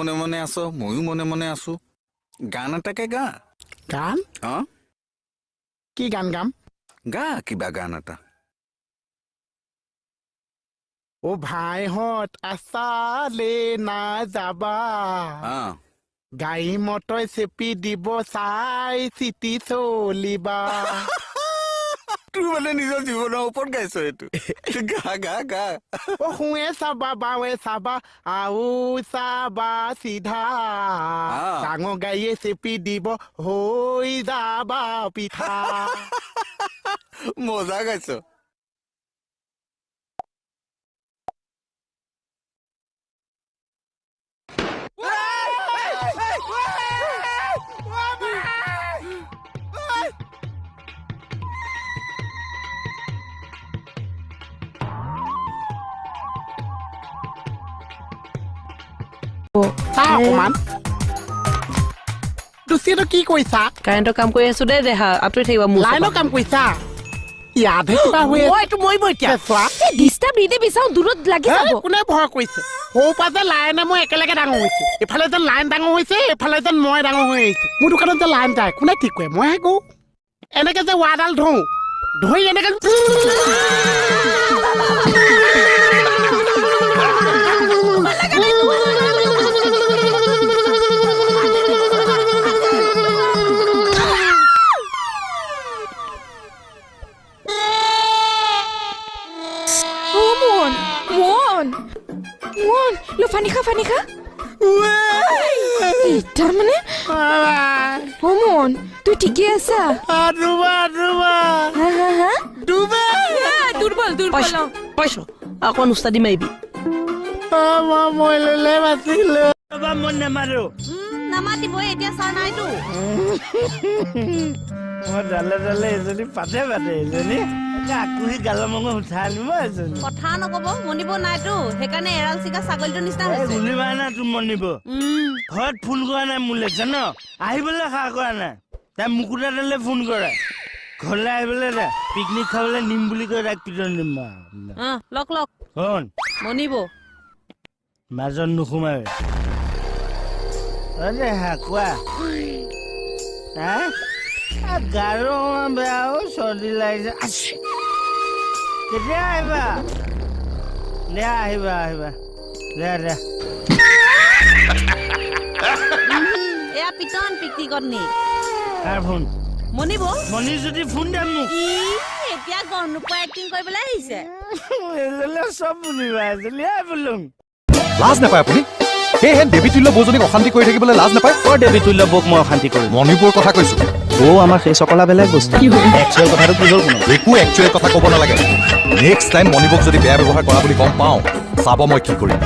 মনে মনে আছো ময়ো মনে মনে আছো গান এটাকে গা গান কি গান গাম গা কিবা গান এটা ও ভাইহঁত আছালে না যাবা গাড়ী মটৰ চেপি দিব চাই চিটি চলিবা তোৰ মানে নিজৰ জীৱনৰ ওপৰত গাইছ এইটো গা গা গা ও শুৱে চাবা বাৱে চাবা আউ চাবা চিধা ডাঙৰ গাড়ীয়ে চেপি দিব হৈ যাবা পিঠা মজা গাইছ অকমান দুচিটো কি কৰিছা কাৰেণ্টৰ কাম কৰি আছো দে দেহা আঁতৰি থাকিবা মোৰ লাইনৰ কাম কৰিছা ইয়াতহে কিবা হৈ এইটো মৰিব এতিয়া চোৱা ডিষ্টাৰ্ব নিদি বিচাৰো দূৰত লাগি যাব কোনে ভয় কৰিছে সৰু পৰা যে লাইনে মই একেলগে ডাঙৰ হৈছে এফালে যেন লাইন ডাঙৰ হৈছে এফালে যেন মই ডাঙৰ হৈ আহিছো মোৰ দোকানত যে লাইন যায় কোনে ঠিক কৰে মইহে কওঁ এনেকে যে ৱাৰডাল ধৰি এনেকে lo fanika এটা মানে হোমন তুই ঠিকই আছা দুৰ্বল পয়সা অকণ উস্তাদি মাৰিবি মই ললে বাচিলো মন নামাৰো নামাতিবই এতিয়া চা নাইতো মই ডালে এজনী পাতে এজনী akuhi galamongo uthalibo ejon কথা নকব মনিব নাইতো হেকানে এৰাল চিকা ছাগলটো নিস্তা হৈছে গুলিবা না তুমি মনিব ঘৰত ফোন কৰা নাই মুলে জানো আহিবলে খা কৰা নাই তাই মুকুটালে ফোন কৰে ঘৰলে আহিবলে দে পিকনিক খাবলে নিম বুলি কৈ ৰাখ পিটন দিম লক হন মনিব মাজন নুখুমাই আৰে হা কোৱা হা গাৰো বেয়াও চৰ্দি লাগিছে আছে কেতিয়া আহিবা দে এয়া পিটন পিকনিকত নি কাৰ ফোন মনি যদি ফোন দে মোক এতিয়া গম নোপোৱা এক্টিং কৰিবলৈ আহিছে চব বুলিবা বোলো লাজ নাপায় আপুনি সেয়েহে দেৱী তুল্য বৌজনীক অশান্তি কৰি থাকিবলৈ লাজ নাপায় দেৱী তুল্য বৌক মই অশান্তি কৰিম মণিপুৰৰ কথা কৈছো আমাৰ সেই চকলা বেলেগ বস্তু একচুৱেল কথাটো কি হ'ল একো একচুৱেল কথা ক'ব নালাগে নেক্সট টাইম মণিপুৰক যদি বেয়া ব্যৱহাৰ কৰা বুলি গম পাওঁ চাব মই কি কৰিম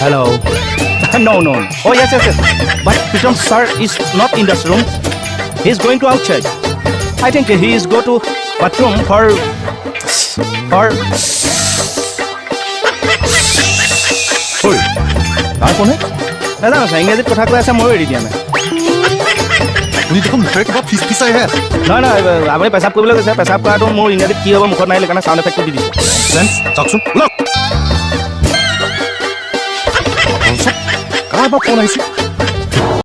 Hello. No. Oh, yes. But Pritam sir is not in this room. He is going to outside. I think he is go to bathroom for... Oi, কাৰ কোনে? নাজানো ছাৰ ইংৰাজীত কথা কৈ আছে ময়ো এৰি দিয়া নাই আপুনি দেখোন মুখেৰে কিবা ফিচাইহে আছে নহয় আপুনি পেচাব কৰিবলৈ কৈছে পেচাব কৰাটো মোৰ ইংৰাজীত কি হ'ব মুখত নাহিলে কাৰণে চাউণ্ড এফেক্টটো দি দিছোঁ চাওকচোন কাৰ বা ফোন আহিছে